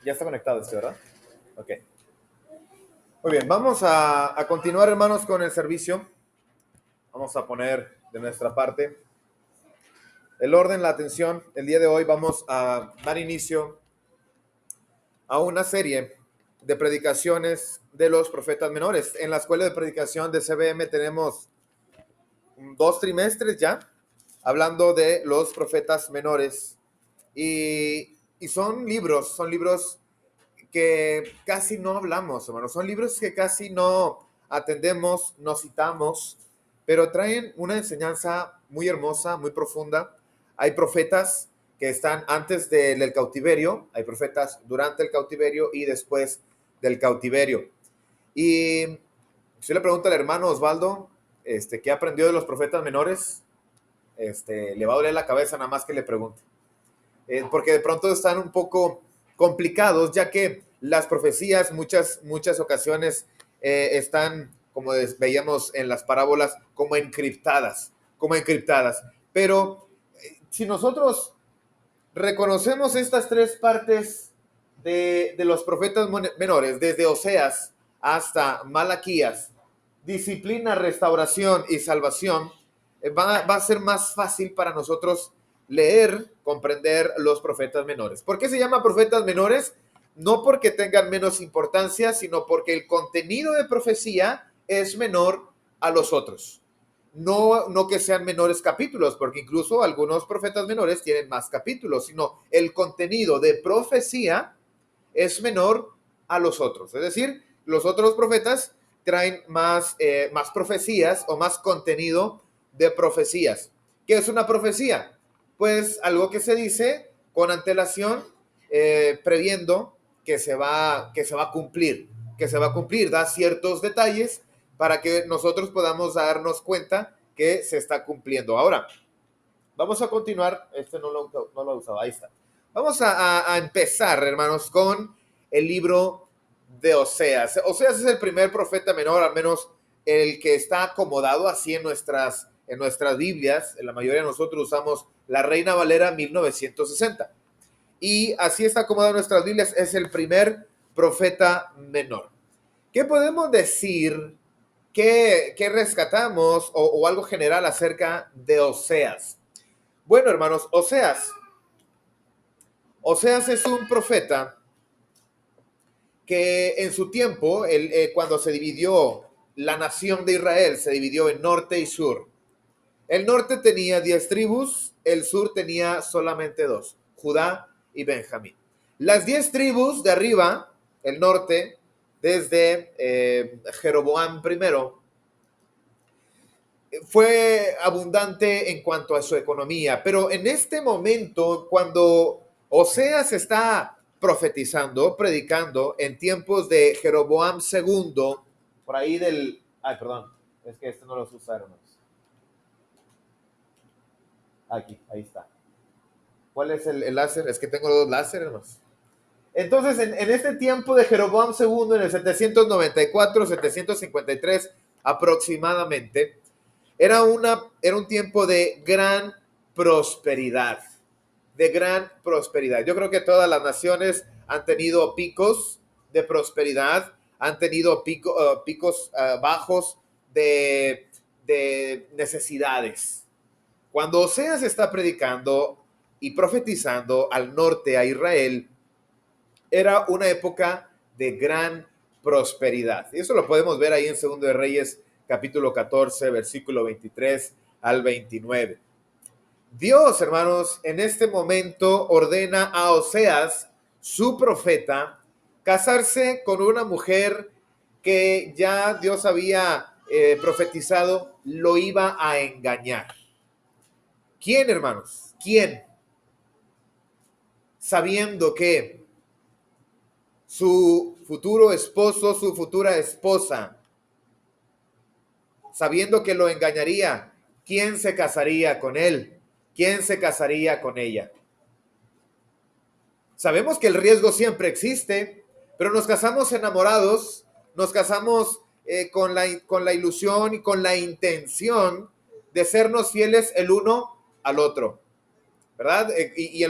Ya está conectado este, ¿verdad? Ok. Muy bien, vamos a continuar, hermanos, con el servicio. Vamos a poner de nuestra parte el orden, la atención. El día de hoy vamos a dar inicio a una serie de predicaciones de los profetas menores. En la escuela de predicación de CBM tenemos 2 trimestres ya hablando de los profetas menores. Y son libros que casi no hablamos, hermanos. Son libros que casi no atendemos, no citamos, pero traen una enseñanza muy hermosa, muy profunda. Hay profetas que están antes del cautiverio, hay profetas durante el cautiverio y después del cautiverio. Y si le pregunto al hermano Osvaldo, ¿qué aprendió de los profetas menores? Le va a doler la cabeza nada más que le pregunte. Porque de pronto están un poco complicados, ya que las profecías muchas ocasiones están, como veíamos en las parábolas, como encriptadas. Pero si nosotros reconocemos estas 3 partes de los profetas menores, desde Oseas hasta Malaquías, disciplina, restauración y salvación, va a ser más fácil para nosotros leer, comprender los profetas menores. ¿Por qué se llama profetas menores? No porque tengan menos importancia, sino porque el contenido de profecía es menor a los otros. No que sean menores capítulos, porque incluso algunos profetas menores tienen más capítulos, sino el contenido de profecía es menor a los otros. Es decir, los otros profetas traen más profecías o más contenido de profecías. ¿Qué es una profecía? Pues algo que se dice con antelación, previendo que se va a cumplir, da ciertos detalles para que nosotros podamos darnos cuenta que se está cumpliendo. Ahora, vamos a continuar. No lo usaba, ahí está. Vamos a empezar, hermanos, con el libro de Oseas. Oseas es el primer profeta menor, al menos el que está acomodado así en nuestras Biblias. La mayoría de nosotros usamos la Reina Valera 1960. Y así está acomodado en nuestras Biblias, es el primer profeta menor. ¿Qué podemos decir? ¿Qué rescatamos o algo general acerca de Oseas? Bueno, hermanos, Oseas es un profeta que en su tiempo, cuando se dividió la nación de Israel, se dividió en norte y sur. El norte tenía 10 tribus, el sur tenía solamente 2, Judá y Benjamín. Las 10 tribus de arriba, el norte, desde Jeroboam I, fue abundante en cuanto a su economía, pero en este momento, cuando Oseas está profetizando, predicando en tiempos de Jeroboam II, por ahí ay, perdón, es que no los usaron. Aquí, ahí está. ¿Cuál es el láser? Es que tengo 2 láseres más. Entonces, en este tiempo de Jeroboam II, en el 794, 753 aproximadamente, era un tiempo de gran prosperidad, Yo creo que todas las naciones han tenido picos de prosperidad, han tenido picos bajos de necesidades. Cuando Oseas está predicando y profetizando al norte a Israel, era una época de gran prosperidad. Y eso lo podemos ver ahí en 2 de Reyes, capítulo 14, versículo 23 al 29. Dios, hermanos, en este momento ordena a Oseas, su profeta, casarse con una mujer que ya Dios había profetizado lo iba a engañar. ¿Quién, hermanos? ¿Quién? Sabiendo que su futuro esposo, su futura esposa, sabiendo que lo engañaría, ¿quién se casaría con él? ¿Quién se casaría con ella? Sabemos que el riesgo siempre existe, pero nos casamos enamorados, nos casamos con la ilusión y con la intención de sernos fieles el uno al otro, ¿verdad? Y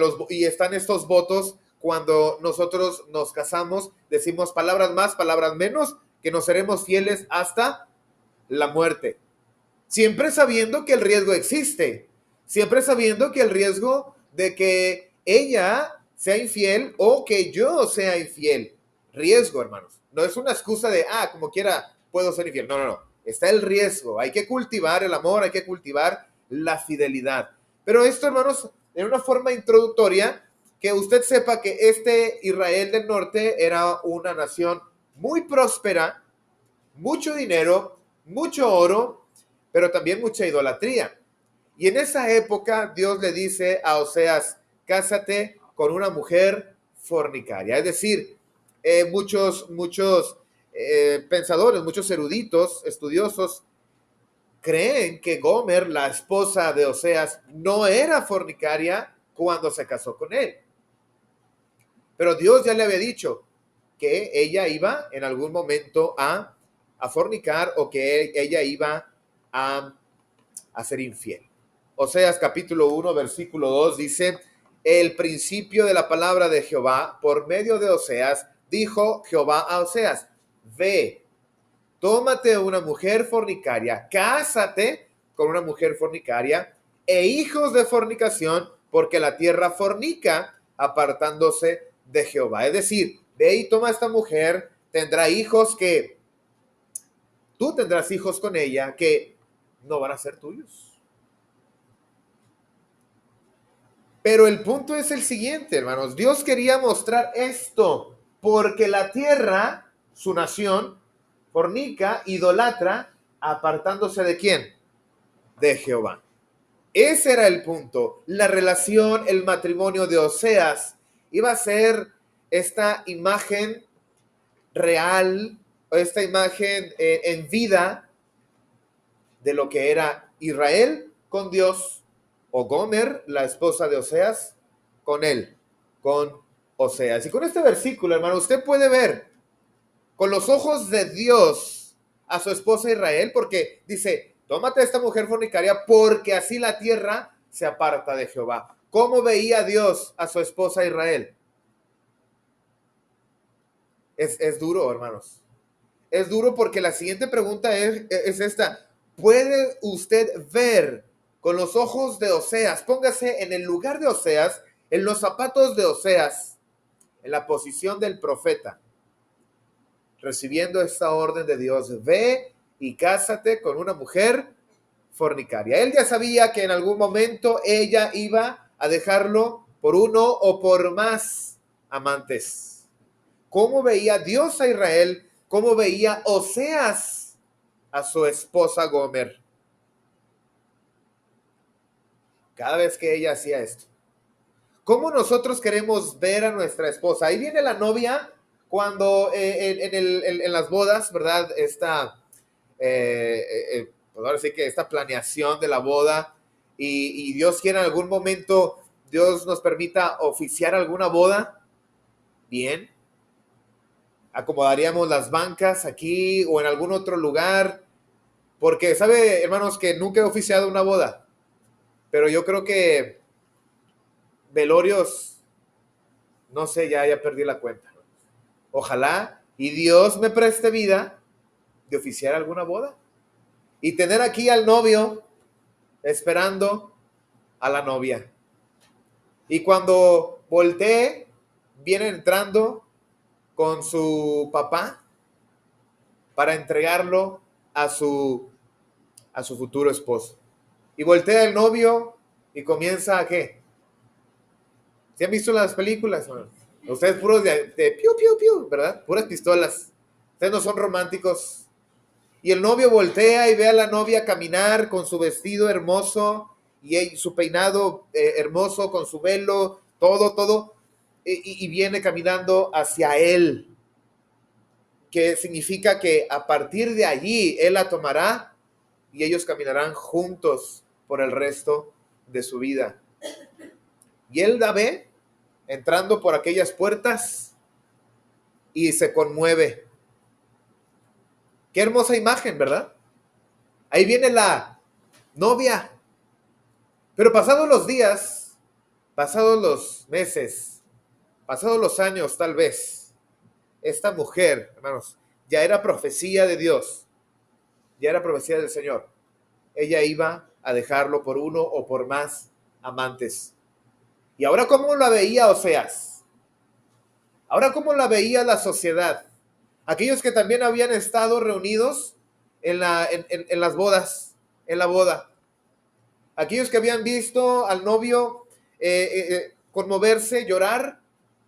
están estos votos cuando nosotros nos casamos, decimos palabras más, palabras menos, que nos seremos fieles hasta la muerte. Siempre sabiendo que el riesgo existe, siempre sabiendo que el riesgo de que ella sea infiel o que yo sea infiel. Riesgo, hermanos. No es una excusa de, como quiera puedo ser infiel. No, no, no. Está el riesgo. Hay que cultivar el amor, hay que cultivar la fidelidad. Pero esto, hermanos, en una forma introductoria, que usted sepa que este Israel del norte era una nación muy próspera, mucho dinero, mucho oro, pero también mucha idolatría. Y en esa época Dios le dice a Oseas, cásate con una mujer fornicaria. Es decir, muchos pensadores, muchos eruditos, estudiosos, creen que Gomer, la esposa de Oseas, no era fornicaria cuando se casó con él. Pero Dios ya le había dicho que ella iba en algún momento a fornicar o que ella iba a ser infiel. Oseas capítulo 1, versículo 2 dice, el principio de la palabra de Jehová, por medio de Oseas, dijo Jehová a Oseas, ve, tómate una mujer fornicaria, cásate con una mujer fornicaria e hijos de fornicación, porque la tierra fornica apartándose de Jehová. Es decir, ve y toma a esta mujer, tendrá hijos que tú tendrás hijos con ella que no van a ser tuyos. Pero el punto es el siguiente, hermanos. Dios quería mostrar esto porque la tierra, su nación, fornica, idolatra, apartándose ¿de quién? De Jehová. Ese era el punto. La relación, el matrimonio de Oseas iba a ser esta imagen real, esta imagen en vida de lo que era Israel con Dios, o Gomer, la esposa de Oseas, con él, con Oseas. Y con este versículo, hermano, usted puede ver con los ojos de Dios a su esposa Israel, porque dice, tómate a esta mujer fornicaria, porque así la tierra se aparta de Jehová. ¿Cómo veía Dios a su esposa Israel? Es duro, hermanos. Es duro porque la siguiente pregunta es esta. ¿Puede usted ver con los ojos de Oseas? Póngase en el lugar de Oseas, en los zapatos de Oseas, en la posición del profeta, recibiendo esta orden de Dios. Ve y cásate con una mujer fornicaria. Él ya sabía que en algún momento ella iba a dejarlo por uno o por más amantes. ¿Cómo veía Dios a Israel? ¿Cómo veía Oseas a su esposa Gomer? Cada vez que ella hacía esto. ¿Cómo nosotros queremos ver a nuestra esposa? Ahí viene la novia cuando en las bodas, ¿verdad? Pues ahora sí que esta planeación de la boda y Dios quiera en algún momento, Dios nos permita oficiar alguna boda, bien, acomodaríamos las bancas aquí o en algún otro lugar, porque sabe, hermanos, que nunca he oficiado una boda, pero yo creo que velorios, no sé, ya perdí la cuenta. Ojalá y Dios me preste vida de oficiar alguna boda y tener aquí al novio esperando a la novia. Y cuando voltee, viene entrando con su papá para entregarlo a su futuro esposo. Y voltea el novio y comienza a ¿qué? ¿Se han visto las películas? Bueno, ustedes puros de piu, piu, piu, ¿verdad? Puras pistolas. Ustedes no son románticos. Y el novio voltea y ve a la novia caminar con su vestido hermoso y su peinado hermoso, con su velo, todo. Y viene caminando hacia él. Que significa que a partir de allí él la tomará y ellos caminarán juntos por el resto de su vida. Y él la ve entrando por aquellas puertas y se conmueve. Qué hermosa imagen, ¿verdad? Ahí viene la novia. Pero pasados los días, pasados los meses, Pasados los años, tal vez, esta mujer, hermanos, ya era profecía de Dios, ya era profecía del Señor. Ella iba a dejarlo por uno o por más amantes. Y ahora, ¿cómo la veía Oseas? Ahora, ¿cómo la veía la sociedad? Aquellos que también habían estado reunidos en las bodas, en la boda. Aquellos que habían visto al novio conmoverse, llorar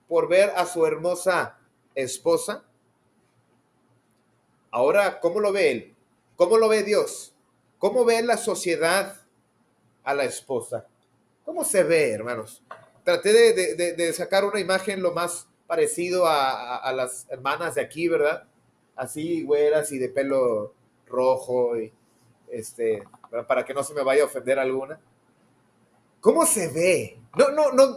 por ver a su hermosa esposa. Ahora, ¿cómo lo ve él? ¿Cómo lo ve Dios? ¿Cómo ve la sociedad a la esposa? ¿Cómo se ve, hermanos? Traté de sacar una imagen lo más parecido a las hermanas de aquí, ¿verdad? Así, güeras y de pelo rojo, y para que no se me vaya a ofender alguna. ¿Cómo se ve?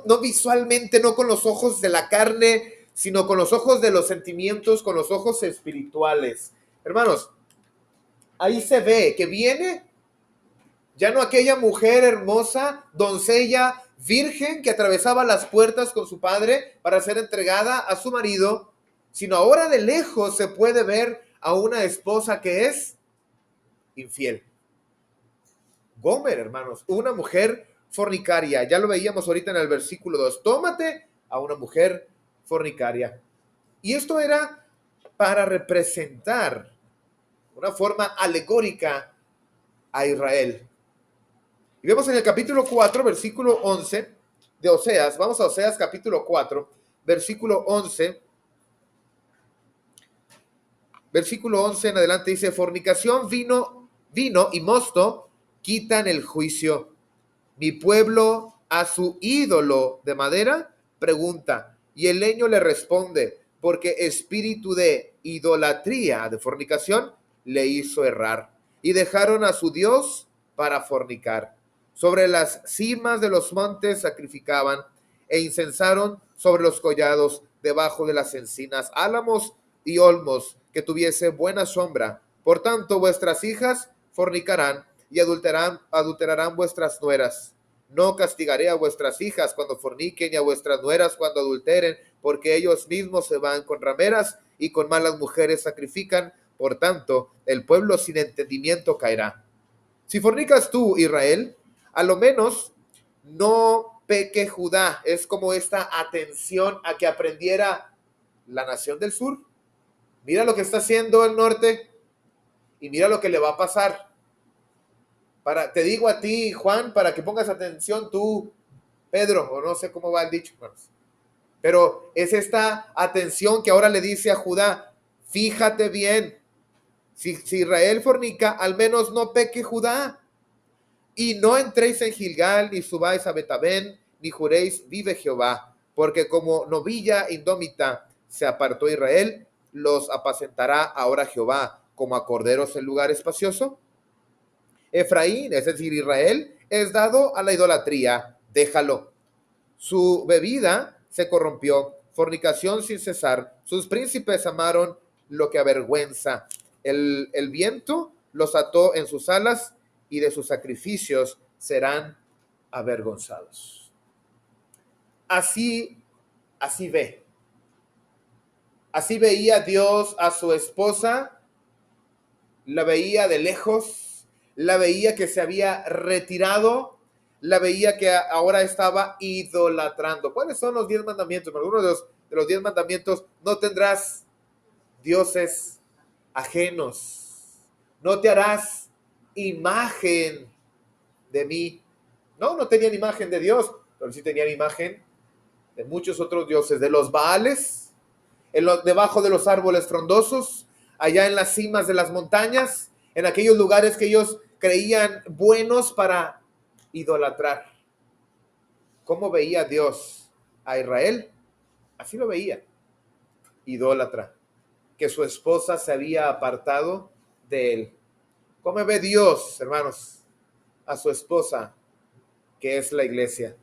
No visualmente, no con los ojos de la carne, sino con los ojos de los sentimientos, con los ojos espirituales. Hermanos, ahí se ve que viene ya no aquella mujer hermosa, doncella, virgen que atravesaba las puertas con su padre para ser entregada a su marido, sino ahora de lejos se puede ver a una esposa que es infiel. Gomer, hermanos, una mujer fornicaria. Ya lo veíamos ahorita en el versículo 2. Tómate a una mujer fornicaria. Y esto era para representar una forma alegórica a Israel. Y vemos en el capítulo 4, versículo 11 de Oseas. Vamos a Oseas capítulo 4, versículo 11. Versículo 11 en adelante dice: fornicación, vino y mosto quitan el juicio. Mi pueblo a su ídolo de madera pregunta, y el leño le responde, porque espíritu de idolatría, de fornicación, le hizo errar. Y dejaron a su Dios para fornicar. Sobre las cimas de los montes sacrificaban, e incensaron sobre los collados, debajo de las encinas, álamos y olmos, que tuviese buena sombra. Por tanto, vuestras hijas fornicarán y adulterarán vuestras nueras. No castigaré a vuestras hijas cuando forniquen, y a vuestras nueras cuando adulteren, porque ellos mismos se van con rameras y con malas mujeres sacrifican. Por tanto, el pueblo sin entendimiento caerá. Si fornicas tú, Israel, a lo menos no peque Judá. Es como esta atención a que aprendiera la nación del sur. Mira lo que está haciendo el norte y mira lo que le va a pasar. Te digo a ti, Juan, para que pongas atención tú, Pedro, o no sé cómo va el dicho, hermanos. Pero es esta atención que ahora le dice a Judá: fíjate bien, si Israel fornica, al menos no peque Judá. Y no entréis en Gilgal, ni subáis a Betabén, ni juréis, vive Jehová, porque como novilla indómita se apartó Israel, los apacentará ahora Jehová, como a corderos en lugar espacioso. Efraín, es decir, Israel, es dado a la idolatría, déjalo. Su bebida se corrompió, fornicación sin cesar. Sus príncipes amaron lo que avergüenza. El viento los ató en sus alas, y de sus sacrificios serán avergonzados. Así ve. Así veía Dios a su esposa, la veía de lejos, la veía que se había retirado, la veía que ahora estaba idolatrando. ¿Cuáles son los 10 mandamientos? Algunos de los 10 mandamientos: no tendrás dioses ajenos, no te harás imagen de mí. No tenían imagen de Dios, pero sí tenían imagen de muchos otros dioses, de los Baales, debajo de los árboles frondosos, allá en las cimas de las montañas, en aquellos lugares que ellos creían buenos para idolatrar. ¿Cómo veía Dios a Israel? Así lo veía, idólatra, que su esposa se había apartado de él. ¿Cómo ve Dios, hermanos, a su esposa, que es la iglesia?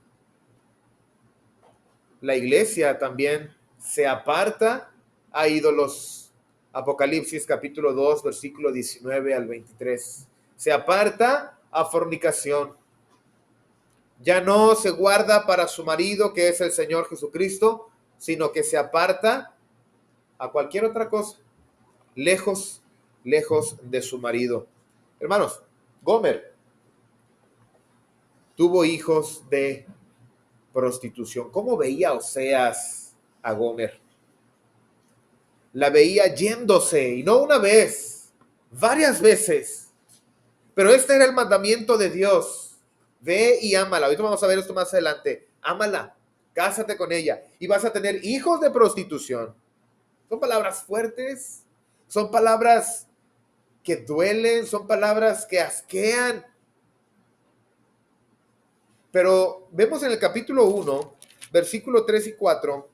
La iglesia también se aparta a ídolos. Apocalipsis capítulo 2, versículo 19 al 23. Se aparta a fornicación. Ya no se guarda para su marido, que es el Señor Jesucristo, sino que se aparta a cualquier otra cosa, lejos, lejos de su marido. Hermanos, Gomer tuvo hijos de prostitución. ¿Cómo veía Oseas a Gomer? La veía yéndose, y no una vez, varias veces. Pero este era el mandamiento de Dios. Ve y ámala. Ahorita vamos a ver esto más adelante. Ámala, cásate con ella y vas a tener hijos de prostitución. Son palabras fuertes, son palabras que duelen, son palabras que asquean. Pero vemos en el capítulo 1, versículo 3 y 4,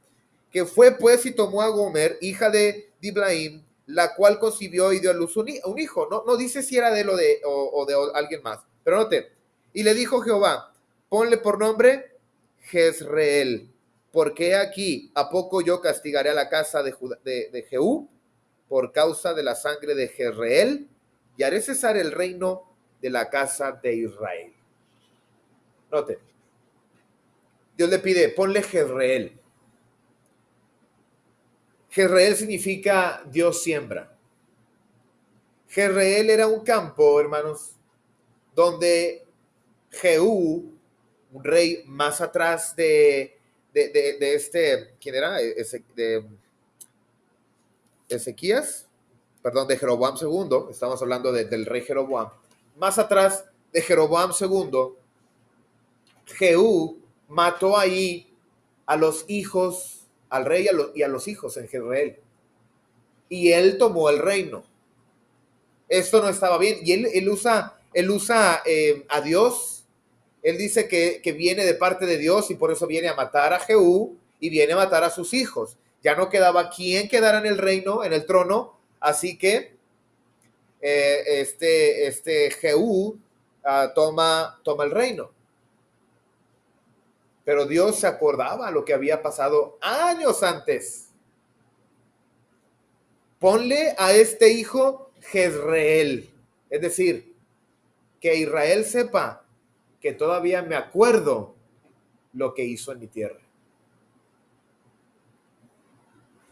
que fue pues y tomó a Gomer, hija de Diblaim, la cual concibió y dio a luz un hijo. No dice si era de él o de alguien más. Pero note, y le dijo Jehová, ponle por nombre Jezreel, porque aquí a poco yo castigaré a la casa de Jehú por causa de la sangre de Jezreel, y haré cesar el reino de la casa de Israel. Note, Dios le pide, ponle Jezreel. Jezreel significa Dios siembra. Jezreel era un campo, hermanos, donde Jehú, un rey más atrás de ¿quién era? De Ezequías, perdón, de Jeroboam II, estamos hablando del rey Jeroboam. Más atrás de Jeroboam II, Jehú mató ahí a los hijos, al rey y a los hijos en Jezreel. Y él tomó el reino. Esto no estaba bien. Y él usa a Dios. Él dice que viene de parte de Dios y por eso viene a matar a Jehú y viene a matar a sus hijos. Ya no quedaba quien quedara en el reino, en el trono. Así que Jehú toma el reino. Pero Dios se acordaba lo que había pasado años antes. Ponle a este hijo Jezreel. Es decir, que Israel sepa que todavía me acuerdo lo que hizo en mi tierra.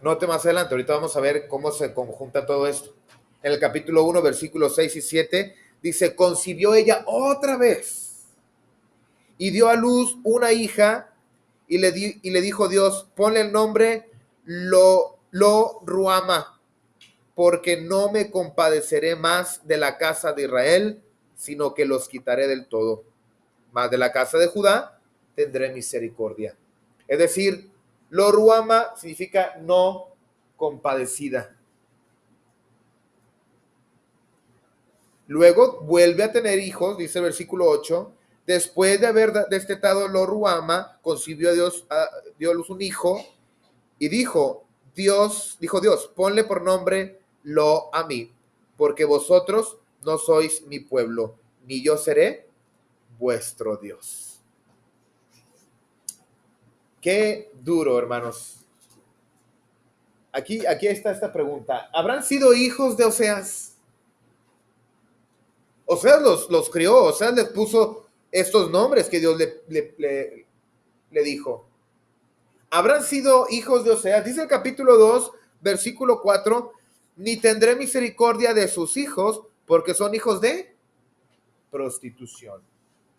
Note más adelante, ahorita vamos a ver cómo se conjunta todo esto. En el capítulo 1, versículos 6 y 7, dice, concibió ella otra vez y dio a luz una hija y le dijo Dios, ponle el nombre Lo Ruama, porque no me compadeceré más de la casa de Israel, sino que los quitaré del todo. Mas de la casa de Judá tendré misericordia. Es decir, Lo Ruama significa no compadecida. Luego vuelve a tener hijos, dice el versículo 8. Después de haber destetado Lo Ruama, concibió a Dios, dio a luz un hijo y dijo Dios, ponle por nombre Lo Amí, porque vosotros no sois mi pueblo, ni yo seré vuestro Dios. Qué duro, hermanos. Aquí está esta pregunta. ¿Habrán sido hijos de Oseas? Oseas los crió, Oseas les puso estos nombres que Dios le dijo. ¿Habrán sido hijos de Oseas? Dice el capítulo 2, versículo 4, ni tendré misericordia de sus hijos, porque son hijos de prostitución.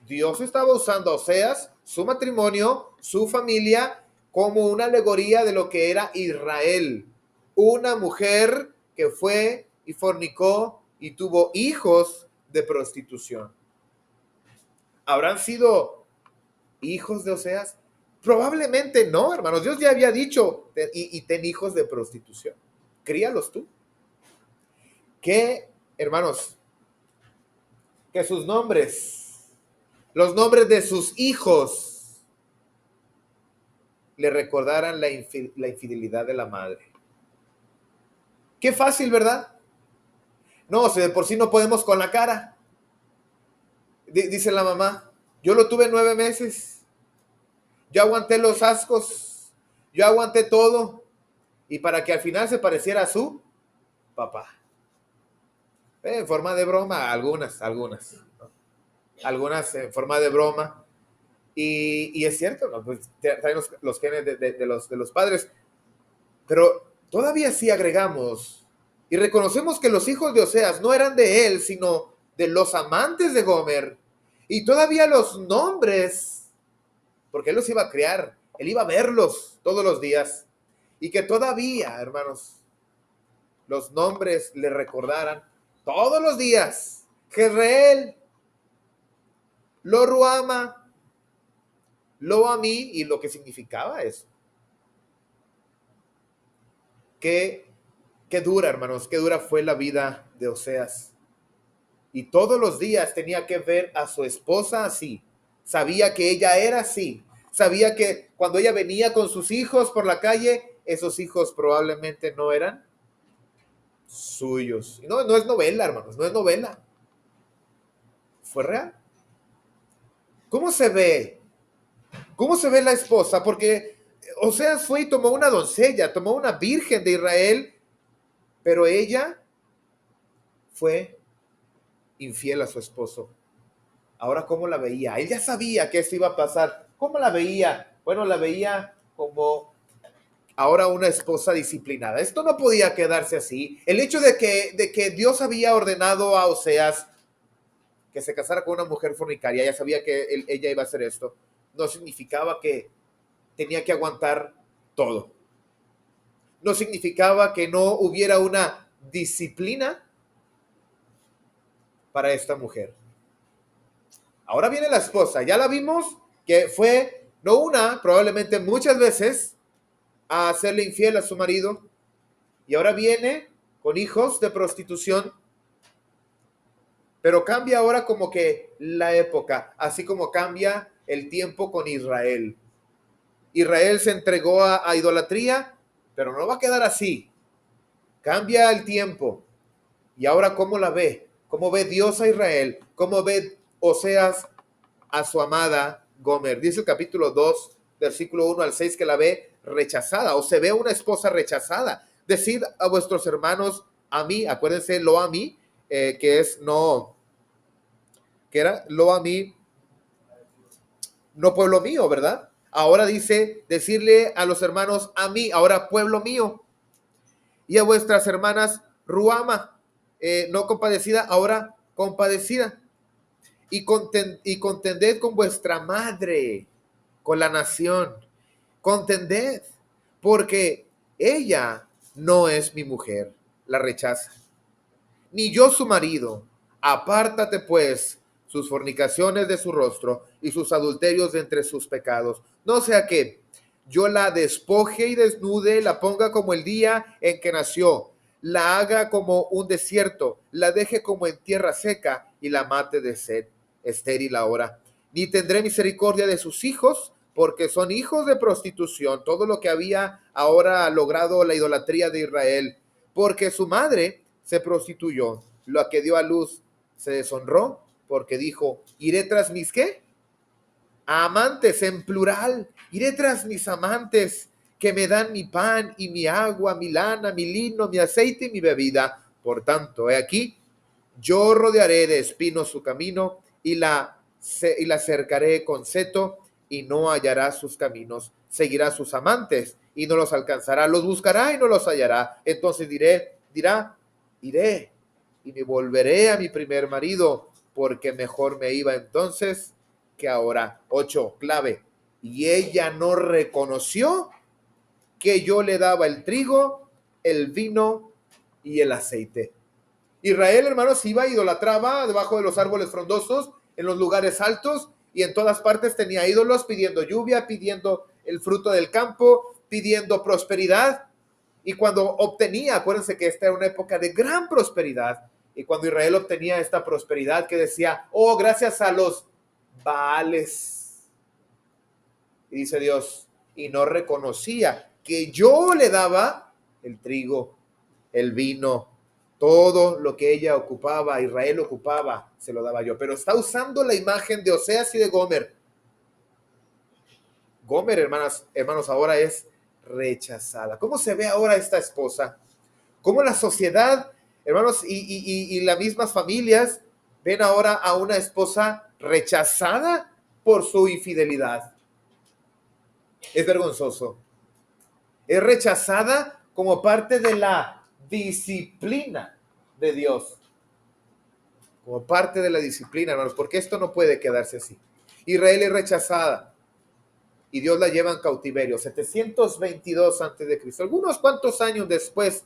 Dios estaba usando a Oseas, su matrimonio, su familia, como una alegoría de lo que era Israel. Una mujer que fue y fornicó y tuvo hijos de prostitución. ¿Habrán sido hijos de Oseas? Probablemente no, hermanos. Dios ya había dicho, y ten hijos de prostitución. Críalos tú. Que, hermanos, que sus nombres, los nombres de sus hijos, le recordaran la infidelidad de la madre. Qué fácil, ¿verdad? No, si de por sí no podemos con la cara. Dice la mamá, yo lo tuve 9 meses. Yo aguanté los ascos. Yo aguanté todo. Y para que al final se pareciera a su papá. En forma de broma, algunas. Algunas en forma de broma. Y es cierto, ¿no? Pues traen los genes de los padres, pero todavía sí agregamos y reconocemos que los hijos de Oseas no eran de él, sino de los amantes de Gomer. Y todavía los nombres, porque él los iba a criar, él iba a verlos todos los días. Y que todavía, hermanos, los nombres le recordaran todos los días. Jezreel, Lo Ruama, Lo Amí, y lo que significaba eso. Qué, qué dura, hermanos, qué dura fue la vida de Oseas. Y todos los días tenía que ver a su esposa así. Sabía que ella era así. Sabía que cuando ella venía con sus hijos por la calle, esos hijos probablemente no eran suyos. Y no, no es novela, hermanos, no es novela. Fue real. ¿Cómo se ve? ¿Cómo se ve la esposa? Porque Oseas fue y tomó una doncella, tomó una virgen de Israel, pero ella fue infiel a su esposo. Ahora, ¿cómo la veía? Él ya sabía que esto iba a pasar. ¿Cómo la veía? Bueno, la veía como ahora una esposa disciplinada. Esto no podía quedarse así. El hecho de que Dios había ordenado a Oseas que se casara con una mujer fornicaria, ya sabía que ella iba a hacer esto, no significaba que tenía que aguantar todo. No significaba que no hubiera una disciplina para esta mujer. Ahora viene la esposa, ya la vimos que fue, no una, probablemente muchas veces, a hacerle infiel a su marido, y ahora viene con hijos de prostitución, pero cambia ahora como que la época, así como cambia el tiempo con Israel. Israel se entregó a idolatría, pero no va a quedar así. Cambia el tiempo. Y ahora, ¿cómo la ve? ¿Cómo ve Dios a Israel? ¿Cómo ve Oseas a su amada Gomer? Dice el capítulo 2, versículo 1 al 6, que la ve rechazada, o se ve una esposa rechazada. Decid a vuestros hermanos, a mí, acuérdense, lo a mí, que es no, que era lo a mí, no pueblo mío, ¿verdad? Ahora dice, decirle a los hermanos, a mí, ahora pueblo mío. Y a vuestras hermanas, Ruama, no compadecida, ahora compadecida. Y contended con vuestra madre, con la nación. Contended, porque ella no es mi mujer, la rechaza, ni yo su marido. Apártate pues sus fornicaciones de su rostro y sus adulterios de entre sus pecados. No sea que yo la despoje y desnude, la ponga como el día en que nació, la haga como un desierto, la deje como en tierra seca y la mate de sed, estéril ahora. Ni tendré misericordia de sus hijos, porque son hijos de prostitución, todo lo que había ahora logrado la idolatría de Israel, porque su madre se prostituyó, lo que dio a luz se deshonró, porque dijo, iré tras mis ¿qué? Amantes en plural, iré tras mis amantes que me dan mi pan y mi agua, mi lana, mi lino, mi aceite y mi bebida. Por tanto, he aquí, yo rodearé de espinos su camino y la cercaré con seto y no hallará sus caminos. Seguirá sus amantes y no los alcanzará. Los buscará y no los hallará. Entonces dirá, iré y me volveré a mi primer marido, porque mejor me iba entonces que ahora. 8, clave. Y ella no reconoció que yo le daba el trigo, el vino y el aceite. Israel, hermanos, iba, idolatraba debajo de los árboles frondosos, en los lugares altos, y en todas partes tenía ídolos pidiendo lluvia, pidiendo el fruto del campo, pidiendo prosperidad. Y cuando obtenía, acuérdense que esta era una época de gran prosperidad, y cuando Israel obtenía esta prosperidad que decía, oh, gracias a los Baales, y dice Dios, y no reconocía que yo le daba el trigo, el vino, todo lo que ella ocupaba, Israel ocupaba, se lo daba yo. Pero está usando la imagen de Oseas y de Gomer. Gomer, hermanos, ahora es rechazada. ¿Cómo se ve ahora esta esposa? ¿Cómo la sociedad, hermanos, y las mismas familias ven ahora a una esposa rechazada? por su infidelidad. Es vergonzoso. Es rechazada como parte de la disciplina de Dios. Como parte de la disciplina, hermanos, porque esto no puede quedarse así. Israel es rechazada y Dios la lleva en cautiverio, 722 antes de Cristo. Algunos cuantos años después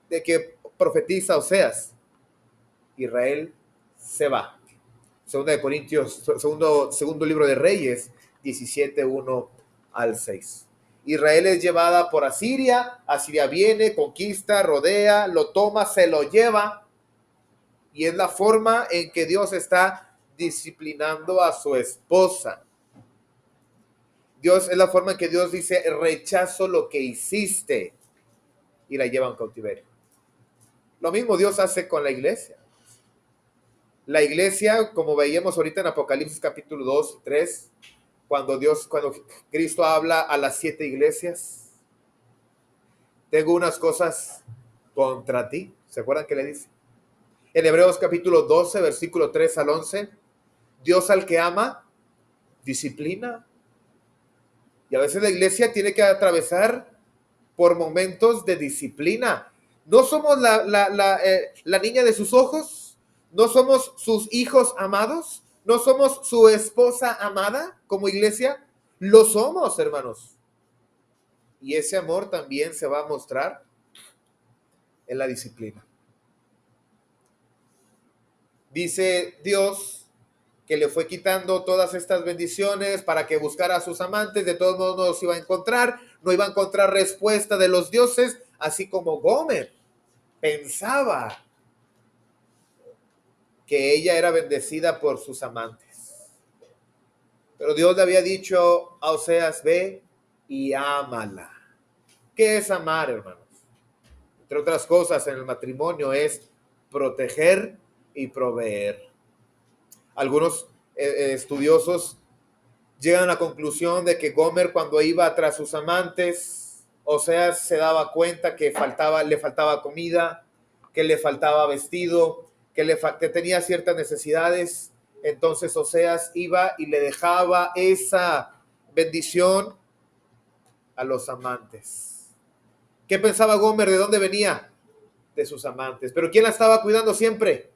de que profetiza Oseas, Israel se va. Segunda de Corintios, segundo libro de Reyes, 17:1 al 6. Israel es llevada por Asiria, Asiria viene, conquista, rodea, lo toma, se lo lleva, y es la forma en que Dios está disciplinando a su esposa. Dios es la forma en que Dios dice, rechazo lo que hiciste, y la lleva en cautiverio. Lo mismo Dios hace con la iglesia. La iglesia, como veíamos ahorita en Apocalipsis capítulo 2 y 3, cuando Cristo habla a las 7 iglesias, tengo unas cosas contra ti. ¿Se acuerdan que le dice? En Hebreos capítulo 12, versículo 3 al 11, Dios al que ama, disciplina. Y a veces la iglesia tiene que atravesar por momentos de disciplina. No somos la niña de sus ojos, no somos sus hijos amados, no somos su esposa amada como iglesia. Lo somos, hermanos. Y ese amor también se va a mostrar en la disciplina. Dice Dios que le fue quitando todas estas bendiciones para que buscara a sus amantes. De todos modos no los iba a encontrar, no iba a encontrar respuesta de los dioses, así como Gomer pensaba que ella era bendecida por sus amantes. Pero Dios le había dicho a Oseas, ve y ámala. ¿Qué es amar, hermanos? Entre otras cosas, en el matrimonio es proteger y proveer. Algunos estudiosos llegan a la conclusión de que Gomer, cuando iba tras sus amantes, Oseas se daba cuenta que le faltaba comida, que le faltaba vestido, que tenía ciertas necesidades. Entonces Oseas iba y le dejaba esa bendición a los amantes. ¿Qué pensaba Gomer? ¿De dónde venía? De sus amantes. ¿Pero quién la estaba cuidando siempre?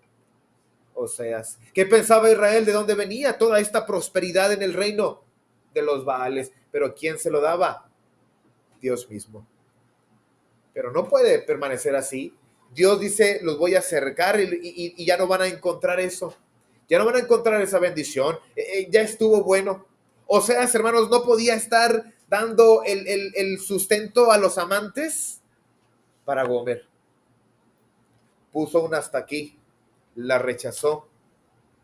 Oseas. ¿Qué pensaba Israel? ¿De dónde venía toda esta prosperidad en el reino? De los Baales. ¿Pero quién se lo daba? Dios mismo. Pero no puede permanecer así. Dios dice, los voy a acercar y ya no van a encontrar eso. Ya no van a encontrar esa bendición. Ya estuvo bueno. Oseas, hermanos, no podía estar dando el sustento a los amantes para Gomer. Puso un hasta aquí. La rechazó.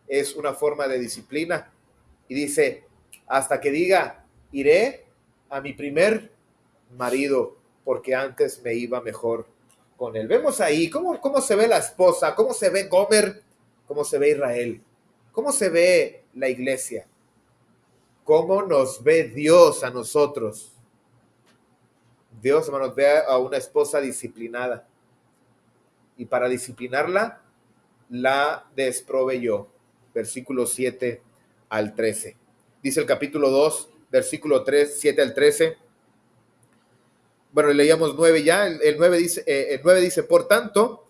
Es una forma de disciplina. Y dice, hasta que diga, iré a mi primer marido, porque antes me iba mejor con él. Vemos ahí cómo se ve la esposa, cómo se ve Gomer, cómo se ve Israel, cómo se ve la iglesia, cómo nos ve Dios a nosotros. Dios, hermanos, ve a una esposa disciplinada, y para disciplinarla la desproveyó. Versículo 7 al 13. Dice el capítulo 2, versículo 3, 7 al 13. Bueno, leíamos 9 ya. El 9 dice, por tanto,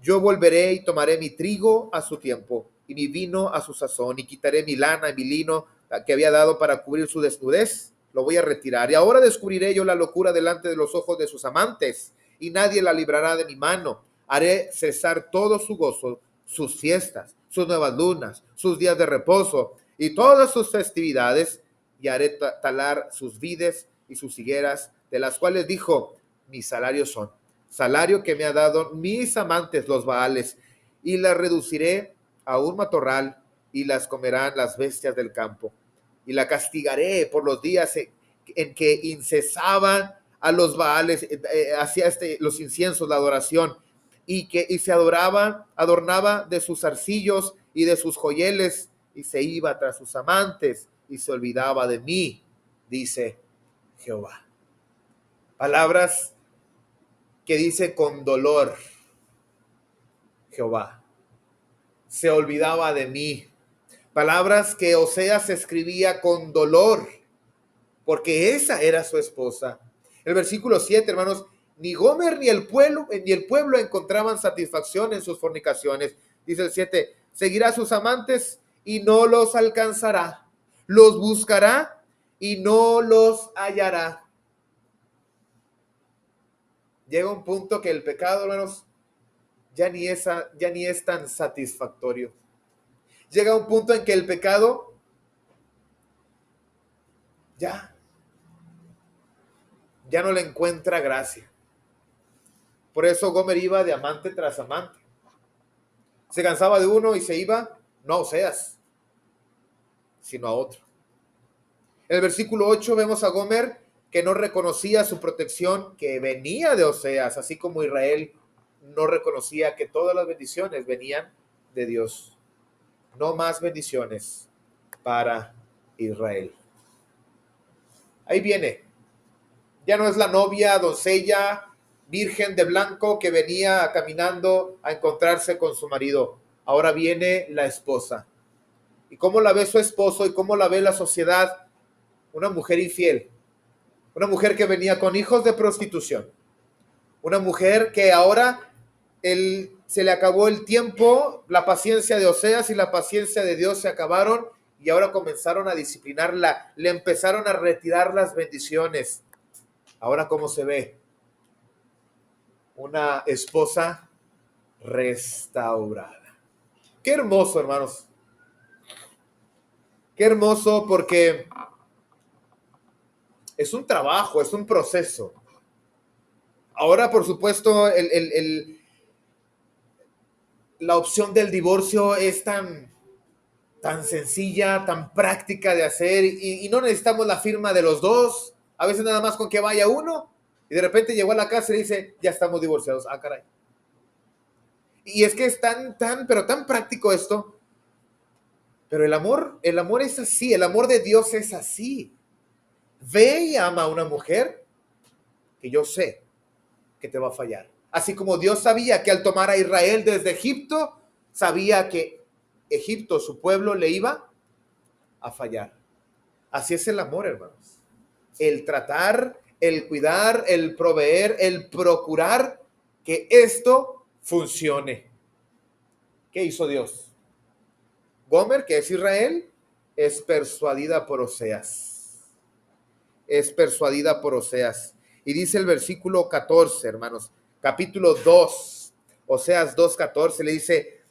yo volveré y tomaré mi trigo a su tiempo y mi vino a su sazón, y quitaré mi lana y mi lino que había dado para cubrir su desnudez. Lo voy a retirar. Y ahora descubriré yo la locura delante de los ojos de sus amantes, y nadie la librará de mi mano. Haré cesar todo su gozo, sus fiestas, sus nuevas lunas, sus días de reposo y todas sus festividades, y haré talar sus vides y sus higueras, de las cuales dijo, mis salarios son, salario que me ha dado mis amantes los Baales, y las reduciré a un matorral, y las comerán las bestias del campo. Y la castigaré por los días en que incesaban a los Baales, hacía los inciensos, la adoración, y se adornaba de sus arcillos y de sus joyeles, y se iba tras sus amantes, y se olvidaba de mí, dice Jehová. Palabras que dice con dolor Jehová. Se olvidaba de mí. Palabras que Oseas escribía con dolor, porque esa era su esposa. El versículo 7, hermanos, ni Gomer ni el pueblo encontraban satisfacción en sus fornicaciones. Dice el 7, seguirá a sus amantes y no los alcanzará. Los buscará y no los hallará. Llega un punto que el pecado, hermanos, ya ni es tan satisfactorio. Llega un punto en que el pecado ya no le encuentra gracia. Por eso Gomer iba de amante tras amante. Se cansaba de uno y se iba, no a Oseas, sino a otro. En el versículo 8 vemos a Gomer que no reconocía su protección que venía de Oseas, así como Israel no reconocía que todas las bendiciones venían de Dios. No más bendiciones para Israel. Ahí viene. Ya no es la novia, doncella, virgen de blanco que venía caminando a encontrarse con su marido. Ahora viene la esposa. ¿Y cómo la ve su esposo y cómo la ve la sociedad? Una mujer infiel. Una mujer que venía con hijos de prostitución. Una mujer que ahora se le acabó el tiempo, la paciencia de Oseas y la paciencia de Dios se acabaron y ahora comenzaron a disciplinarla. Le empezaron a retirar las bendiciones. Ahora, ¿cómo se ve? Una esposa restaurada. Qué hermoso, hermanos. Qué hermoso, porque es un trabajo, es un proceso. Ahora, por supuesto, la opción del divorcio es tan sencilla, tan práctica de hacer, y no necesitamos la firma de los dos. A veces nada más con que vaya uno y de repente llegó a la casa y dice, ya estamos divorciados. Ah, caray. Y es que es pero tan práctico esto. Pero el amor es así, el amor de Dios es así. Ve y ama a una mujer que yo sé que te va a fallar. Así como Dios sabía que al tomar a Israel desde Egipto, sabía que Egipto, su pueblo, le iba a fallar. Así es el amor, hermanos. El tratar, el cuidar, el proveer, el procurar que esto funcione. ¿Qué hizo Dios? Gomer, que es Israel, es persuadida por Oseas. Es persuadida por Oseas. Y dice el versículo 14, hermanos, capítulo 2, Oseas 2:14, le dice,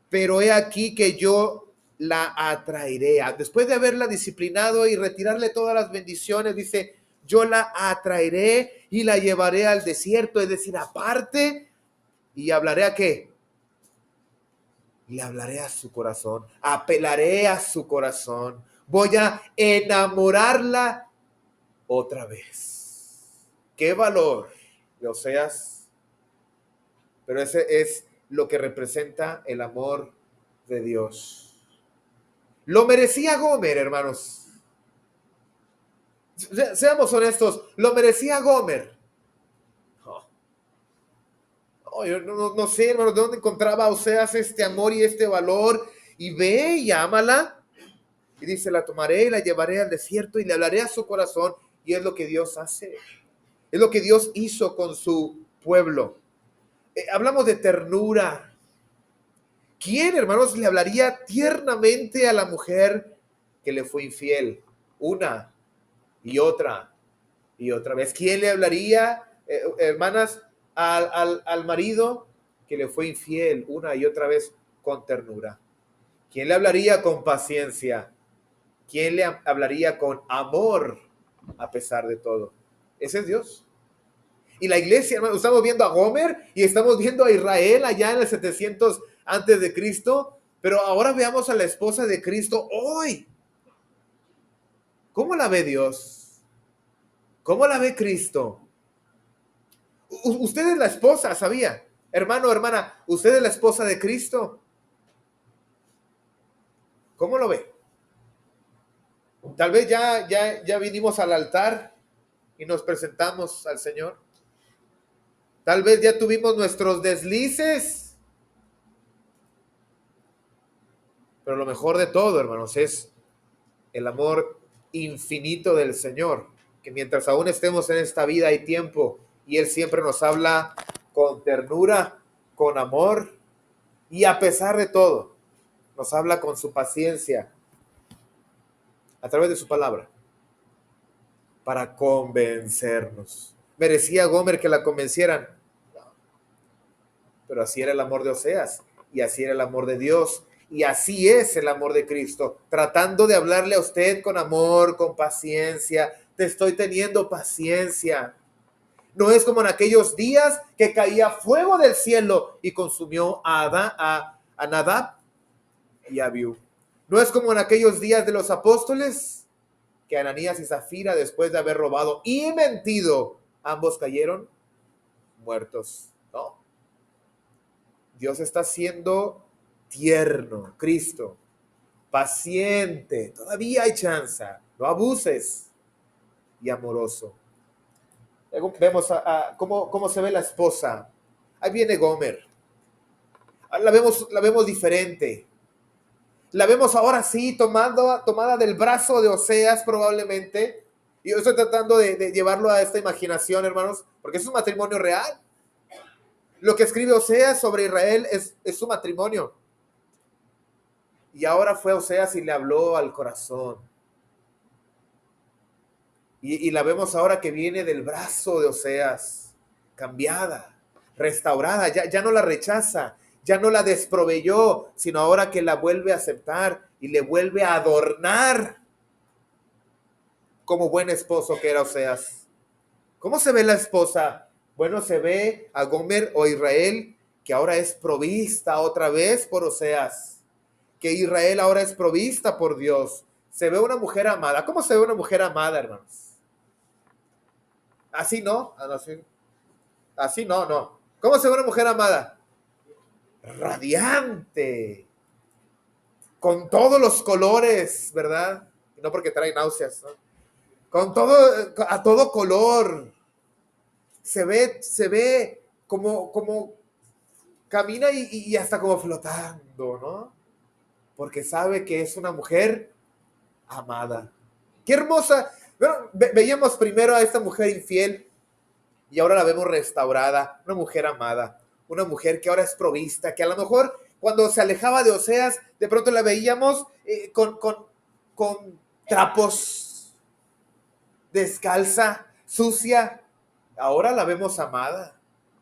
pero he aquí que yo la atraeré. Después de haberla disciplinado y retirarle todas las bendiciones, dice, yo la atraeré y la llevaré al desierto, es decir, aparte, y hablaré a qué. Le hablaré a su corazón, apelaré a su corazón, voy a enamorarla otra vez. ¡Qué valor de Oseas! Pero ese es lo que representa el amor de Dios. Lo merecía Gomer, hermanos. Seamos honestos, lo merecía Gomer. Yo no sé, hermanos, de dónde encontraba Oseas este amor y este valor. Y ve y ámala. Y dice, la tomaré y la llevaré al desierto y le hablaré a su corazón. Y es lo que Dios hace. Es lo que Dios hizo con su pueblo. Hablamos de ternura. ¿Quién, hermanos, le hablaría tiernamente a la mujer que le fue infiel? Una y otra y otra vez. ¿Quién le hablaría, hermanas, al marido que le fue infiel una y otra vez con ternura? ¿Quién le hablaría con paciencia? ¿Quién le hablaría con amor a pesar de todo? Ese es Dios. Y la iglesia, hermano, estamos viendo a Gomer y estamos viendo a Israel allá en el 700 antes de Cristo, pero ahora veamos a la esposa de Cristo hoy. ¿Cómo la ve Dios? ¿Cómo la ve Cristo? Usted es la esposa, ¿sabía? Hermano, hermana, usted es la esposa de Cristo. ¿Cómo lo ve? Tal vez ya vinimos al altar y nos presentamos al Señor. Tal vez ya tuvimos nuestros deslices, Pero lo mejor de todo, hermanos, es el amor infinito del Señor, que mientras aún estemos en esta vida hay tiempo y Él siempre nos habla con ternura, con amor y a pesar de todo, nos habla con su paciencia a través de su palabra para convencernos. ¿Merecía Gomer que la convencieran? Pero así era el amor de Oseas y así era el amor de Dios y así es el amor de Cristo, tratando de hablarle a usted con amor, con paciencia. Te estoy teniendo paciencia. No es como en aquellos días que caía fuego del cielo y consumió a Nadab y a Abiú. No es como en aquellos días de los apóstoles que Ananías y Zafira, después de haber robado y mentido, ambos cayeron muertos. No, Dios está siendo tierno, Cristo, paciente, todavía hay chance, no abuses, y amoroso. Luego vemos cómo se ve la esposa. Ahí viene Gomer. La vemos diferente. La vemos ahora sí tomada del brazo de Oseas probablemente. Y yo estoy tratando de llevarlo a esta imaginación, hermanos, porque es un matrimonio real. Lo que escribe Oseas sobre Israel es su matrimonio. Y ahora fue Oseas y le habló al corazón. Y la vemos ahora que viene del brazo de Oseas, cambiada, restaurada, ya no la rechaza, ya no la desproveyó, sino ahora que la vuelve a aceptar y le vuelve a adornar como buen esposo que era Oseas. ¿Cómo se ve la esposa? Bueno, se ve a Gomer o Israel, que ahora es provista otra vez por Oseas, que Israel ahora es provista por Dios. Se ve una mujer amada. ¿Cómo se ve una mujer amada, hermanos? Así no, así no, no. ¿Cómo se ve una mujer amada? Radiante, con todos los colores, ¿verdad? No porque trae náuseas, ¿no? Con todo, a todo color. Se ve como camina y hasta como flotando, ¿no? Porque sabe que es una mujer amada. Qué hermosa. Bueno, veíamos primero a esta mujer infiel y ahora la vemos restaurada, una mujer amada, una mujer que ahora es provista, que a lo mejor cuando se alejaba de Oseas, de pronto la veíamos con trapos, descalza, sucia. Ahora la vemos amada,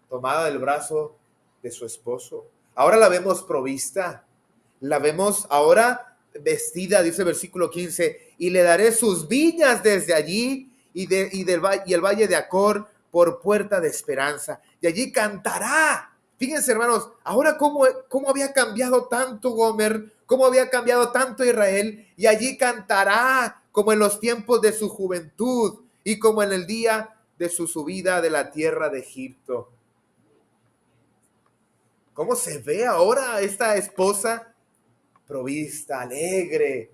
tomada del brazo de su esposo. Ahora la vemos provista, la vemos ahora vestida, dice el versículo 15, y le daré sus viñas desde allí y el valle de Acor por puerta de esperanza. Y allí cantará. Fíjense, hermanos, ahora cómo había cambiado tanto Gomer, cómo había cambiado tanto Israel, y allí cantará como en los tiempos de su juventud y como en el día de su subida de la tierra de Egipto. ¿Cómo se ve ahora esta esposa provista, alegre?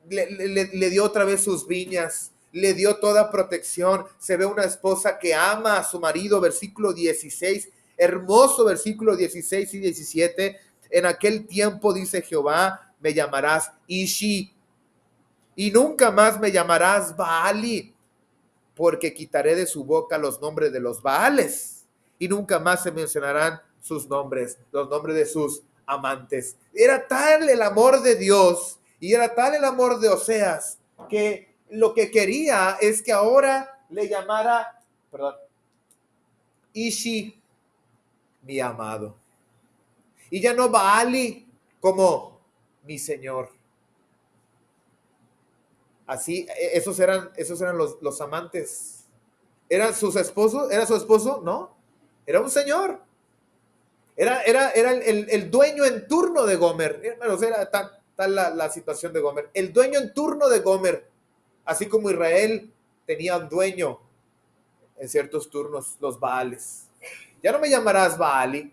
Le dio otra vez sus viñas, le dio toda protección. Se ve una esposa que ama a su marido, versículo 16, hermoso versículo 16 y 17. En aquel tiempo, dice Jehová, me llamarás Ishi, y nunca más me llamarás Baali, porque quitaré de su boca los nombres de los Baales, y nunca más se mencionarán sus nombres, los nombres de sus amantes. Era tal el amor de Dios y era tal el amor de Oseas que lo que quería es que ahora le llamara, Ishi, mi amado. Y ya no Baali como mi Señor. Así, esos eran los amantes. ¿Eran sus esposos? ¿Era su esposo? No. Era un señor. Era el dueño en turno de Gomer. Hermanos, era tal la situación de Gomer. El dueño en turno de Gomer. Así como Israel tenía un dueño en ciertos turnos, los Baales. Ya no me llamarás Baali.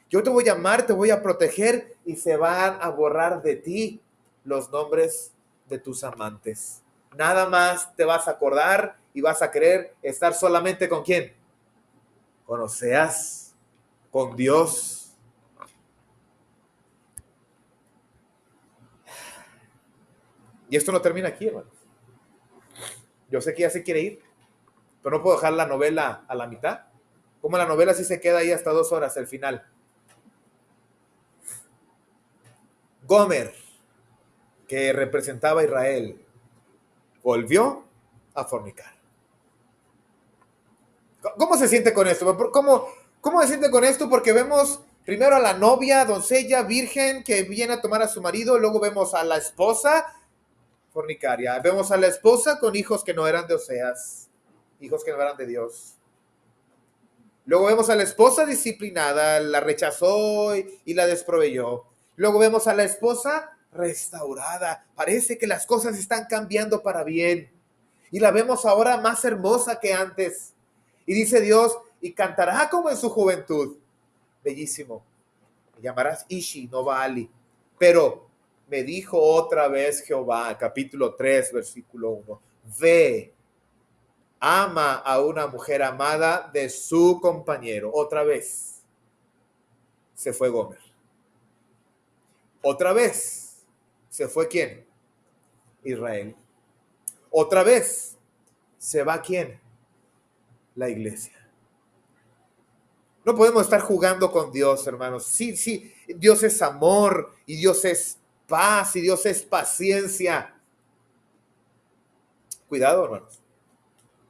Yo te voy a llamar, te voy a proteger y se van a borrar de ti los nombres de tus amantes. Nada más te vas a acordar y vas a querer estar solamente con quién. Con Oseas, con Dios. Y esto no termina aquí, hermanos. Yo sé que ya se quiere ir, pero no puedo dejar la novela a la mitad. Como la novela sí se queda ahí hasta 2 horas, el final. Gomer, que representaba a Israel, volvió a fornicar. ¿Cómo se siente con esto? ¿Cómo se siente con esto? Porque vemos primero a la novia, doncella, virgen, que viene a tomar a su marido. Luego vemos a la esposa fornicaria. Vemos a la esposa con hijos que no eran de Oseas, hijos que no eran de Dios. Luego vemos a la esposa disciplinada, la rechazó y la desproveyó. Luego vemos a la esposa restaurada. Parece que las cosas están cambiando para bien. Y la vemos ahora más hermosa que antes. Y dice Dios, y cantará como en su juventud. Bellísimo. Me llamarás Ishi, no Baali. Pero me dijo otra vez Jehová, capítulo 3, versículo 1. Ve, ama a una mujer amada de su compañero. Otra vez se fue Gomer. Otra vez se fue ¿quién? Israel. Otra vez se va ¿quién? La iglesia. No podemos estar jugando con Dios, hermanos. Sí, sí, Dios es amor y Dios es paz y Dios es paciencia. Cuidado, hermanos.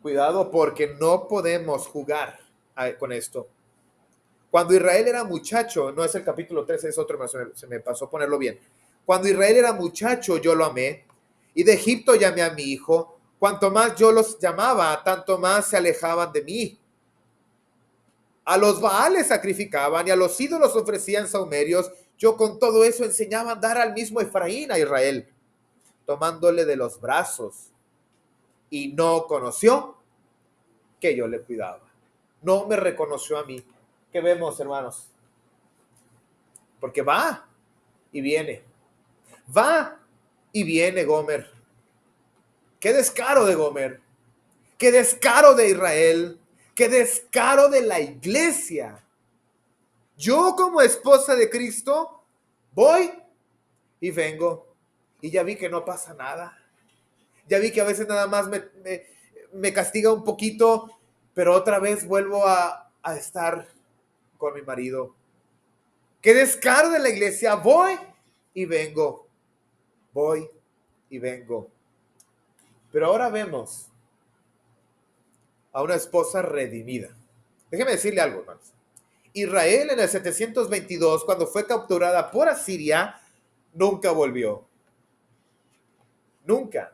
Cuidado porque no podemos jugar con esto. Cuando Israel era muchacho, no es el capítulo 13, es otro, se me pasó ponerlo bien. Cuando Israel era muchacho, yo lo amé, y de Egipto llamé a mi hijo. Cuanto más yo los llamaba, tanto más se alejaban de mí. A los Baales sacrificaban y a los ídolos ofrecían sahumerios. Yo con todo eso enseñaba a dar al mismo Efraín a Israel, tomándole de los brazos. Y no conoció que yo le cuidaba. No me reconoció a mí. ¿Qué vemos, hermanos? Porque va y viene. Va y viene Gomer. Qué descaro de Gomer. Qué descaro de Israel. Qué descaro de la iglesia. Yo como esposa de Cristo voy y vengo. Y ya vi que no pasa nada. Ya vi que a veces nada más me castiga un poquito, pero otra vez vuelvo a estar con mi marido. Qué descaro de la iglesia. Voy y vengo. Voy y vengo. Pero ahora vemos a una esposa redimida. Déjeme decirle algo, hermanos. Israel en el 722, cuando fue capturada por Asiria, nunca volvió. Nunca.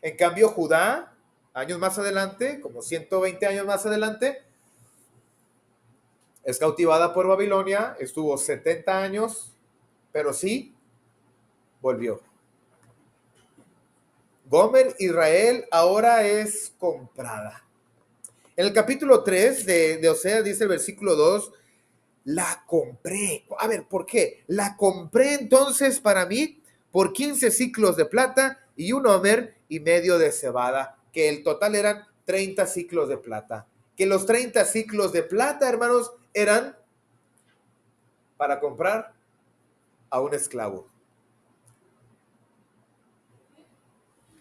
En cambio, Judá, años más adelante, como 120 años más adelante, es cautivada por Babilonia, estuvo 70 años, pero sí volvió. Gomer, Israel, ahora es comprada. En el capítulo 3 de Oseas dice el versículo 2, la compré. A ver, ¿por qué? La compré entonces para mí por 15 ciclos de plata y un homer y medio de cebada, que el total eran 30 ciclos de plata. Que los 30 ciclos de plata, hermanos, eran para comprar a un esclavo.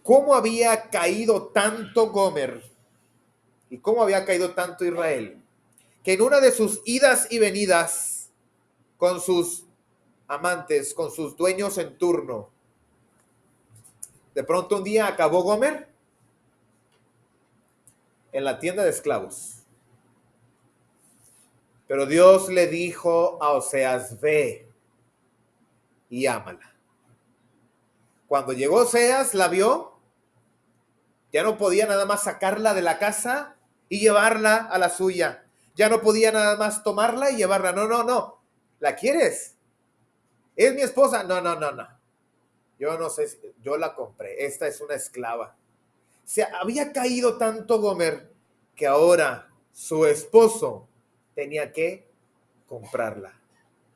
¿Cómo había caído tanto Gomer y cómo había caído tanto Israel? Que en una de sus idas y venidas con sus amantes, con sus dueños en turno, de pronto un día acabó Gomer en la tienda de esclavos. Pero Dios le dijo a Oseas, ve y ámala. Cuando llegó Oseas, la vio, ya no podía nada más sacarla de la casa y llevarla a la suya. Ya no podía nada más tomarla y llevarla. No, no, no. ¿La quieres? ¿Es mi esposa? No, no, no, no. Yo no sé, yo la compré. Esta es una esclava. Se había caído tanto Gomer que ahora su esposo tenía que comprarla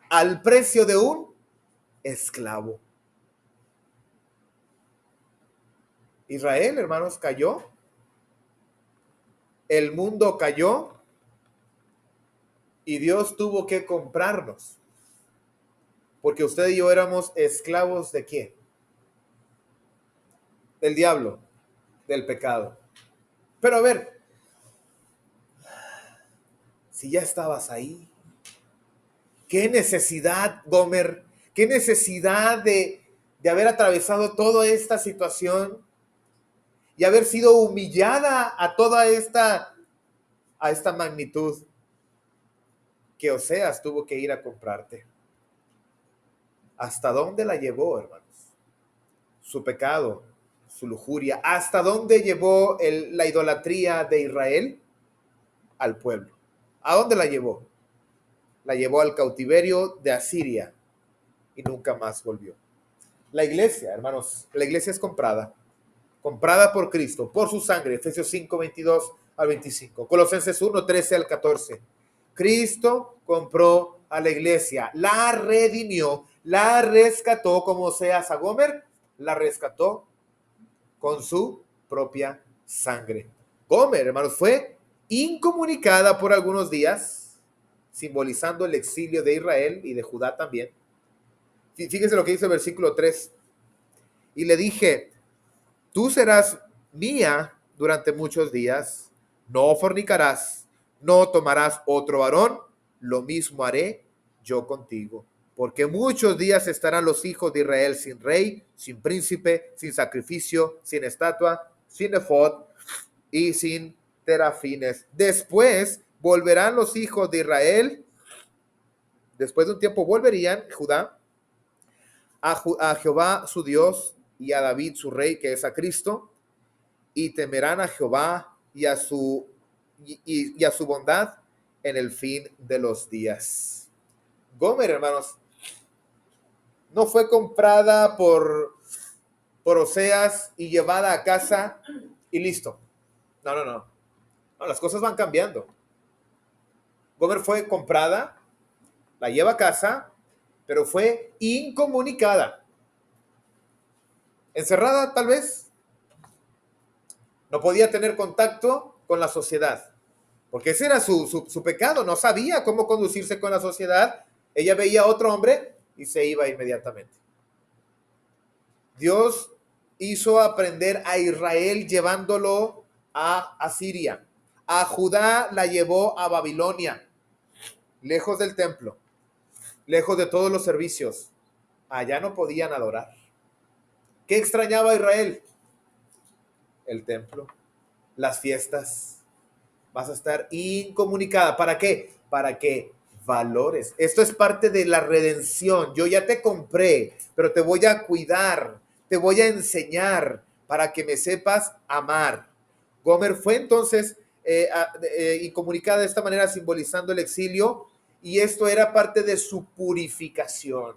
al precio de un esclavo. Israel, hermanos, cayó. El mundo cayó y Dios tuvo que comprarnos. Porque usted y yo éramos esclavos de ¿quién? del diablo, del pecado. Pero a ver, si ya estabas ahí, qué necesidad, Gomer, qué necesidad de haber atravesado toda esta situación y haber sido humillada a a esta magnitud que Oseas tuvo que ir a comprarte. ¿Hasta dónde la llevó, hermanos? Su pecado, su lujuria. ¿Hasta dónde llevó la idolatría de Israel? Al pueblo. ¿A dónde la llevó? La llevó al cautiverio de Asiria y nunca más volvió. La iglesia, hermanos, la iglesia es comprada por Cristo, por su sangre. Efesios 5, 22 al 25. Colosenses 1, 13 al 14. Cristo compró a la iglesia, la redimió, la rescató, como Oseas a Gomer, la rescató con su propia sangre. Gomer, hermanos, fue incomunicada por algunos días, simbolizando el exilio de Israel y de Judá también. Fíjense lo que dice el versículo 3. Y le dije, tú serás mía durante muchos días, no fornicarás, no tomarás otro varón, lo mismo haré yo contigo. Porque muchos días estarán los hijos de Israel sin rey, sin príncipe, sin sacrificio, sin estatua, sin efod y sin terafines. Después volverán los hijos de Israel, después de un tiempo volverían, Judá, a Jehová su Dios y a David su rey, que es a Cristo, y temerán a Jehová y a su bondad en el fin de los días. Gomer, hermanos, no fue comprada por Oseas y llevada a casa y listo. No, las cosas van cambiando. Gomer fue comprada, la lleva a casa, pero fue incomunicada. Encerrada, tal vez. No podía tener contacto con la sociedad, porque ese era su pecado. No sabía cómo conducirse con la sociedad. Ella veía a otro hombre y se iba inmediatamente. Dios hizo aprender a Israel llevándolo a Asiria. A Judá la llevó a Babilonia, lejos del templo, lejos de todos los servicios. Allá no podían adorar. ¿Qué extrañaba Israel? El templo, las fiestas. Vas a estar incomunicada. ¿Para qué? Para que valores. Esto es parte de la redención. Yo ya te compré, pero te voy a cuidar, te voy a enseñar para que me sepas amar. Gomer fue entonces incomunicada de esta manera, simbolizando el exilio, y esto era parte de su purificación.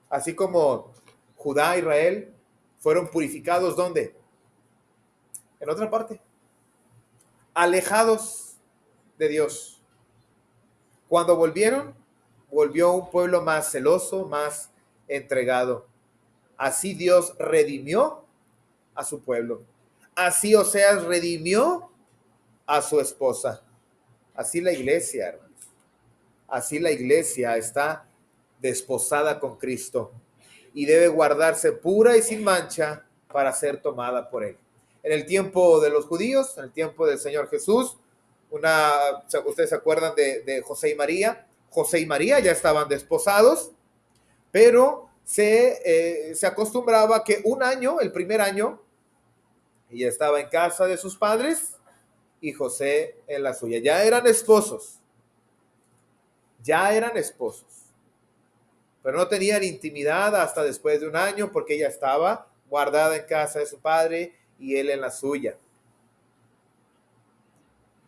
Así como Judá e Israel fueron purificados, ¿dónde? En otra parte. Alejados de Dios. Cuando volvieron, volvió un pueblo más celoso, más entregado. Así Dios redimió a su pueblo. Así Oseas redimió a su esposa. Así la iglesia, hermanos. Así la iglesia está desposada con Cristo y debe guardarse pura y sin mancha para ser tomada por Él. En el tiempo de los judíos, en el tiempo del Señor Jesús, ustedes se acuerdan de José y María. José y María ya estaban desposados, pero se acostumbraba que un año, el primer año, ella estaba en casa de sus padres y José en la suya. Ya eran esposos, pero no tenían intimidad hasta después de un año porque ella estaba guardada en casa de su padre y él en la suya.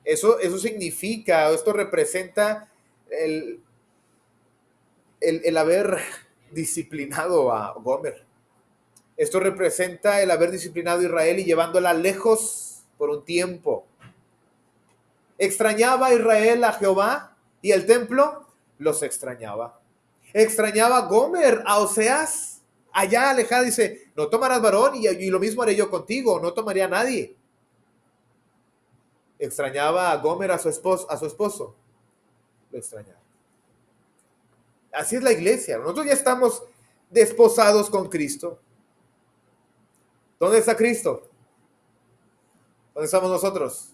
Eso significa, esto representa el haber disciplinado a Gomer. Esto representa el haber disciplinado a Israel y llevándola lejos por un tiempo. ¿Extrañaba Israel a Jehová y el templo? Los extrañaba. ¿Extrañaba Gomer a Oseas? Allá alejada dice, no tomarás varón y lo mismo haré yo contigo, no tomaré a nadie. ¿Extrañaba a Gomer a su esposo? Lo extrañaba. Así es la iglesia. Nosotros ya estamos desposados con Cristo. ¿Dónde está Cristo? ¿Dónde estamos nosotros?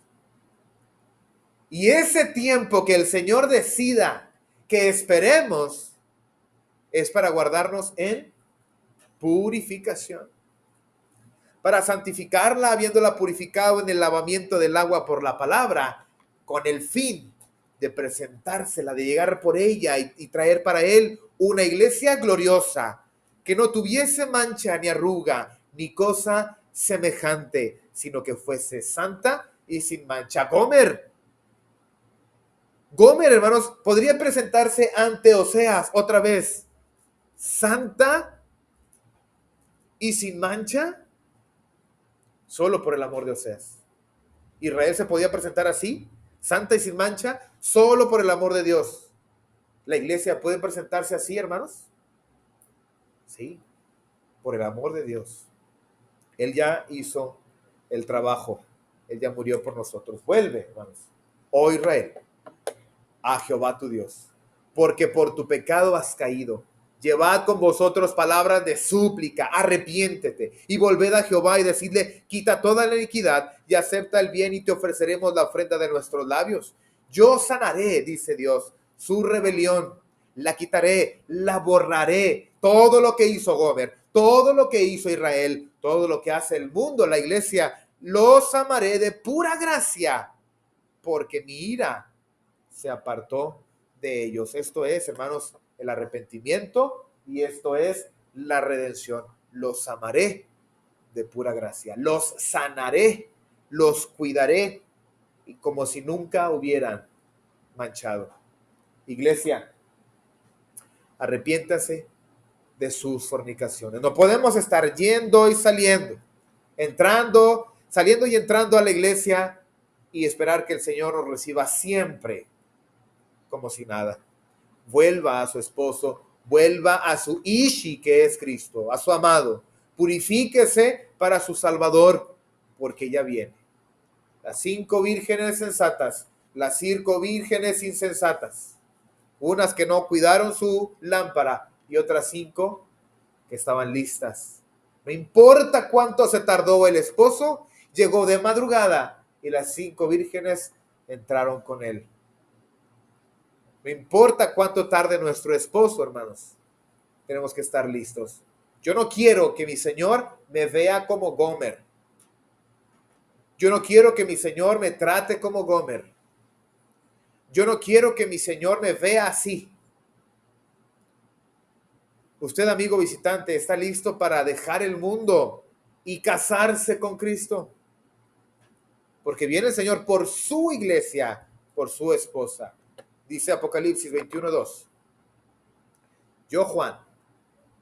Y ese tiempo que el Señor decida que esperemos es para guardarnos en purificación, para santificarla habiéndola purificado en el lavamiento del agua por la palabra, con el fin de presentársela, de llegar por ella y traer para Él una iglesia gloriosa, que no tuviese mancha ni arruga, ni cosa semejante, sino que fuese santa y sin mancha. Gomer, hermanos, podría presentarse ante Oseas otra vez, santa y sin mancha, solo por el amor de Oseas. Israel se podía presentar así, santa y sin mancha, solo por el amor de Dios. ¿La iglesia puede presentarse así, hermanos? Sí, por el amor de Dios. Él ya hizo el trabajo. Él ya murió por nosotros. Vuelve, hermanos. Oh Israel, a Jehová tu Dios, porque por tu pecado has caído. Llevad con vosotros palabras de súplica, arrepiéntete y volved a Jehová y decidle, quita toda la iniquidad y acepta el bien y te ofreceremos la ofrenda de nuestros labios. Yo sanaré, dice Dios, su rebelión, la quitaré, la borraré. Todo lo que hizo Gomer, todo lo que hizo Israel, todo lo que hace el mundo, la iglesia, los amaré de pura gracia, porque mi ira se apartó de ellos. Esto es, hermanos, el arrepentimiento y esto es la redención. Los amaré de pura gracia, los sanaré, los cuidaré como si nunca hubieran manchado. Iglesia, arrepiéntase de sus fornicaciones. No podemos estar yendo y saliendo, entrando, saliendo y entrando a la iglesia y esperar que el Señor nos reciba siempre como si nada. Vuelva a su esposo, vuelva a su Ishi, que es Cristo, a su amado. Purifíquese para su Salvador, porque ya viene. Las 5 vírgenes sensatas, las 5 vírgenes insensatas, unas que no cuidaron su lámpara y otras 5 que estaban listas. No importa cuánto se tardó el esposo, llegó de madrugada y las 5 vírgenes entraron con él. No importa cuánto tarde nuestro esposo, hermanos, tenemos que estar listos. Yo no quiero que mi Señor me vea como Gomer. Yo no quiero que mi Señor me trate como Gomer. Yo no quiero que mi Señor me vea así. Usted, amigo visitante, ¿está listo para dejar el mundo y casarse con Cristo? Porque viene el Señor por su iglesia, por su esposa. Dice Apocalipsis 21:2. Yo, Juan,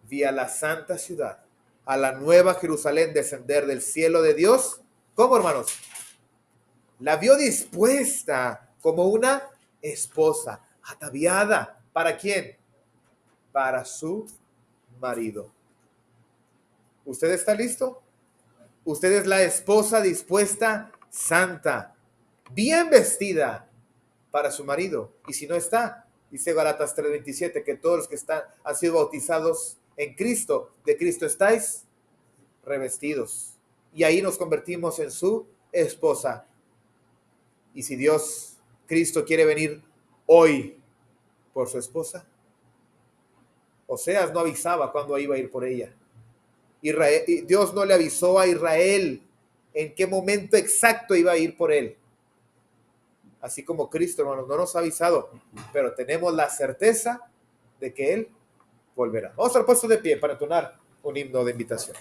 vi a la santa ciudad, a la nueva Jerusalén descender del cielo de Dios. ¿Cómo, hermanos? La vio dispuesta como una esposa, ataviada. ¿Para quién? Para su marido. ¿Usted está listo? Usted es la esposa dispuesta, santa, bien vestida para su marido. Y si no está, dice Galatas 3:27, que todos los que han sido bautizados en Cristo, de Cristo estáis revestidos. Y ahí nos convertimos en su esposa. Y si Dios, Cristo, quiere venir hoy por su esposa, Oseas no avisaba cuándo iba a ir por ella. Dios no le avisó a Israel en qué momento exacto iba a ir por él. Así como Cristo, hermanos, no nos ha avisado, pero tenemos la certeza de que Él volverá. Vamos al puesto de pie para entonar un himno de invitación.